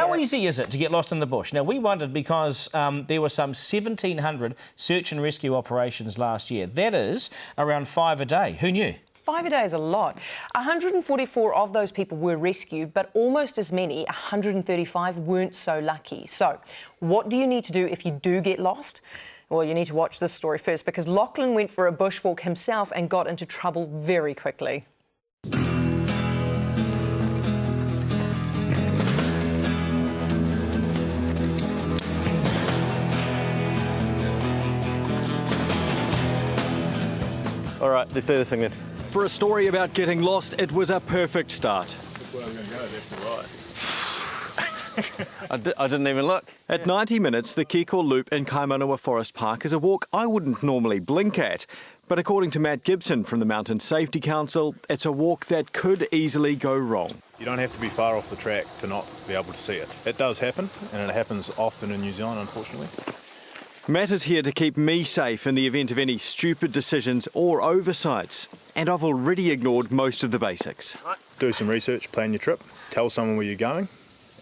How easy is it to get lost in the bush? Now, we wondered because there were some 1,700 search and rescue operations last year. That is around 5 a day. Who knew? 5 a day is a lot. 144 of those people were rescued, but almost as many, 135, weren't so lucky. So, what do you need to do if you do get lost? Well, you need to watch this story first, because Lachlan went for a bushwalk himself and got into trouble very quickly. All right, let's do this thing then. For a story about getting lost, it was a perfect start. I didn't even look. At 90 minutes, the Kiko Loop in Kaimanawa Forest Park is a walk I wouldn't normally blink at. But according to Matt Gibson from the Mountain Safety Council, it's a walk that could easily go wrong. You don't have to be far off the track to not be able to see it. It does happen, and it happens often in New Zealand, unfortunately. Matt is here to keep me safe in the event of any stupid decisions or oversights. And I've already ignored most of the basics. Do some research, plan your trip, tell someone where you're going,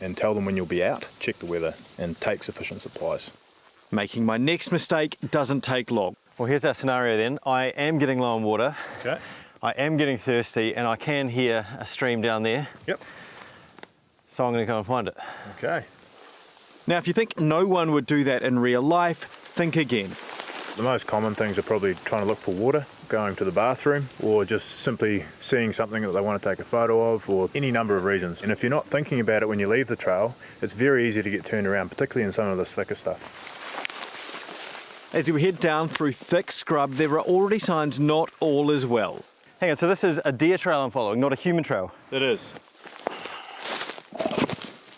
and tell them when you'll be out. Check the weather and take sufficient supplies. Making my next mistake doesn't take long. Well, here's our scenario then. I am getting low on water. Okay. I am getting thirsty, and I can hear a stream down there. Yep. So I'm going to go and find it. Okay. Now, if you think no one would do that in real life, think again. The most common things are probably trying to look for water, going to the bathroom, or just simply seeing something that they want to take a photo of, or any number of reasons. And if you're not thinking about it when you leave the trail, it's very easy to get turned around, particularly in some of this thicker stuff. As we head down through thick scrub, there are already signs not all is well. Hang on, so this is a deer trail I'm following, not a human trail? It is.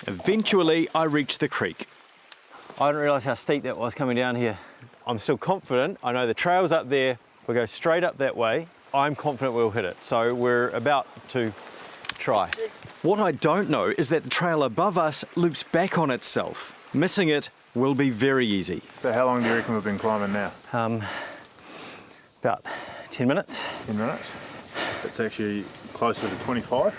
Eventually, I reach the creek. I didn't realise how steep that was coming down here. I'm still confident. I know the trail's up there. We'll go straight up that way. I'm confident we'll hit it. So we're about to try. What I don't know is that the trail above us loops back on itself. Missing it will be very easy. So how long do you reckon we've been climbing now? About 10 minutes. 10 minutes. It's actually closer to 25.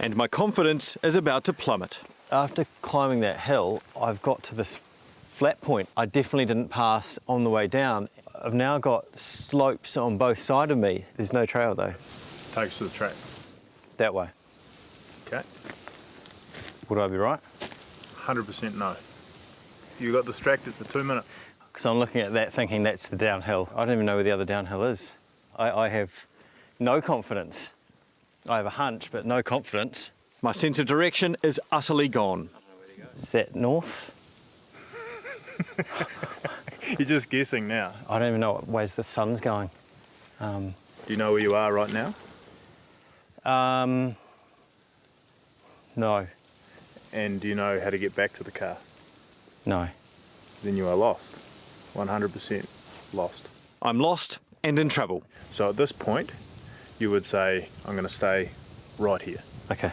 And my confidence is about to plummet. After climbing that hill, I've got to this flat point I definitely didn't pass on the way down. I've now got slopes on both sides of me. There's no trail though. Take us to the track. That way. Okay. Would I be right? 100% no. You got distracted for 2 minutes. Because I'm looking at that thinking that's the downhill. I don't even know where the other downhill is. I have no confidence. I have a hunch, but no confidence. My sense of direction is utterly gone. Is that north? You're just guessing now. I don't even know what ways the sun's going. Do you know where you are right now? No. And do you know how to get back to the car? No. Then you are lost. 100% lost. I'm lost and in trouble. So at this point, you would say, I'm going to stay right here. Okay.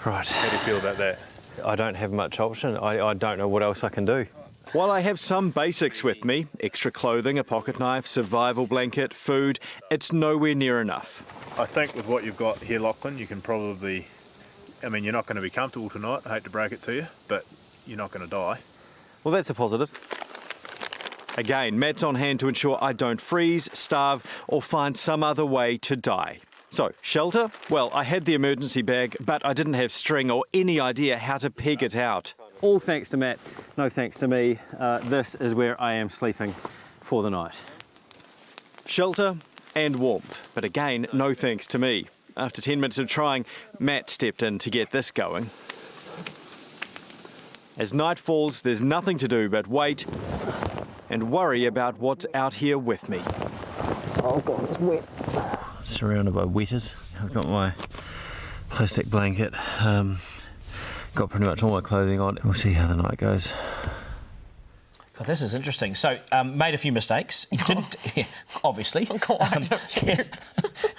Right. How do you feel about that? I don't have much option. I don't know what else I can do. While I have some basics with me, extra clothing, a pocket knife, survival blanket, food, it's nowhere near enough. I think with what you've got here, Lachlan, you can probably, I mean, you're not going to be comfortable tonight, I hate to break it to you, but you're not going to die. Well, that's a positive. Again, Matt's on hand to ensure I don't freeze, starve, or find some other way to die. So, shelter? Well, I had the emergency bag, but I didn't have string or any idea how to peg it out. All thanks to Matt, no thanks to me. This is where I am sleeping for the night. Shelter and warmth, but again, no thanks to me. After 10 minutes of trying, Matt stepped in to get this going. As night falls, there's nothing to do but wait and worry about what's out here with me. Oh God, it's wet. Surrounded by wetters. I've got my plastic blanket, got pretty much all my clothing on. We'll see how the night goes. God, this is interesting. So, made a few mistakes. He didn't, obviously.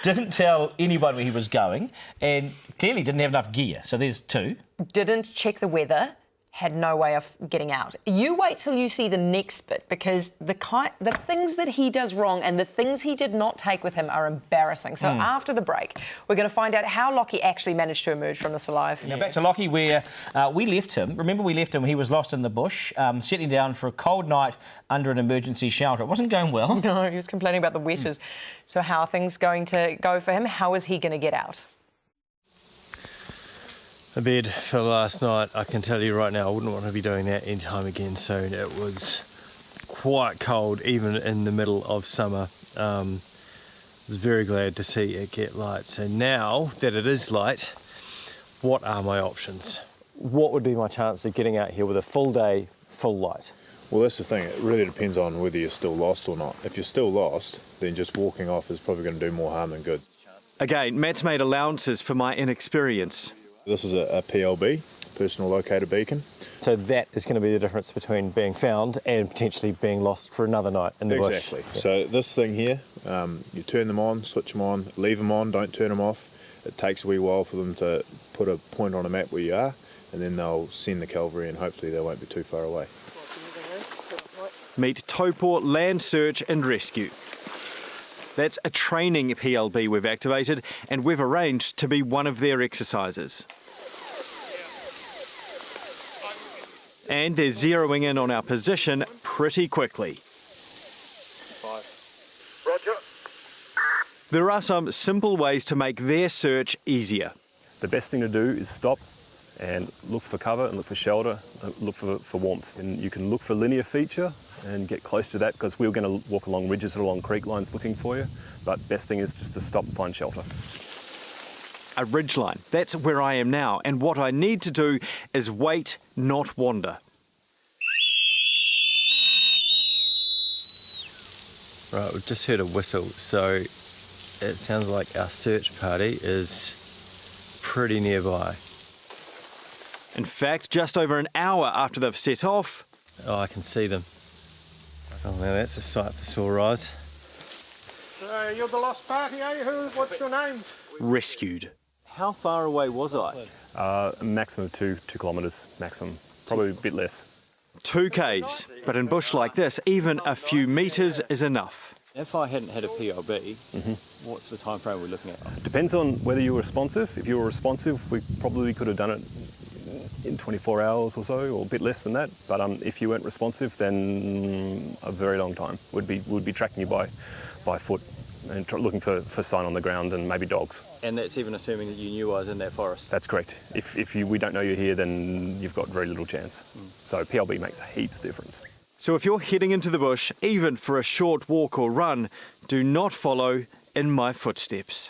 Didn't tell anyone where he was going, and clearly didn't have enough gear. So there's two. Didn't check the weather had no way of getting out. You wait till you see the next bit, because the things that he does wrong and the things he did not take with him are embarrassing. So after the break, we're going to find out how Lockie actually managed to emerge from this alive. Now back to Lockie, where we left him. Remember, we left him, he was lost in the bush, settling down for a cold night under an emergency shelter. It wasn't going well. No, he was complaining about the wetters. So how are things going to go for him? How is he going to get out? A bed for last night. I can tell you right now, I wouldn't want to be doing that anytime again soon. It was quite cold, even in the middle of summer. I was very glad to see it get light. So now that it is light, what are my options? What would be my chance of getting out here with a full day, full light? Well, that's the thing. It really depends on whether you're still lost or not. If you're still lost, then just walking off is probably going to do more harm than good. Again, Matt's made allowances for my inexperience. This is a PLB, personal locator beacon. So that is going to be the difference between being found and potentially being lost for another night in the bush. Exactly. So this thing here, you turn them on, switch them on, leave them on, don't turn them off. It takes a wee while for them to put a point on a map where you are, and then they'll send the cavalry, and hopefully they won't be too far away. Meet Taupō Land Search and Rescue. That's a training PLB we've activated, and we've arranged to be one of their exercises. And they're zeroing in on our position pretty quickly. Roger. There are some simple ways to make their search easier. The best thing to do is stop and look for cover and look for shelter, look for warmth. And you can look for linear feature and get close to that, because we're going to walk along ridges or along creek lines looking for you. But best thing is just to stop and find shelter. A ridgeline, that's where I am now, and what I need to do is wait, not wander. Right, we've just heard a whistle, so it sounds like our search party is pretty nearby. In fact, just over an hour after they've set off... Oh, I can see them. Oh, now that's a sight for sore eyes. You're the lost party, are you? What's your name? rescued. How far away was I? Maximum of 2 kilometres, maximum, probably a bit less. 2 k's, but in bush like this, even a few metres is enough. If I hadn't had a PLB, what's the time frame we're looking at? Depends on whether you were responsive. If you were responsive, we probably could have done it in 24 hours or so, or a bit less than that. But if you weren't responsive, then a very long time. We'd be tracking you by foot and looking for sign on the ground and maybe dogs. And that's even assuming that you knew I was in that forest? That's correct. If we don't know you're here, then you've got very little chance. So PLB makes a heaps difference. So if you're heading into the bush, even for a short walk or run, do not follow in my footsteps.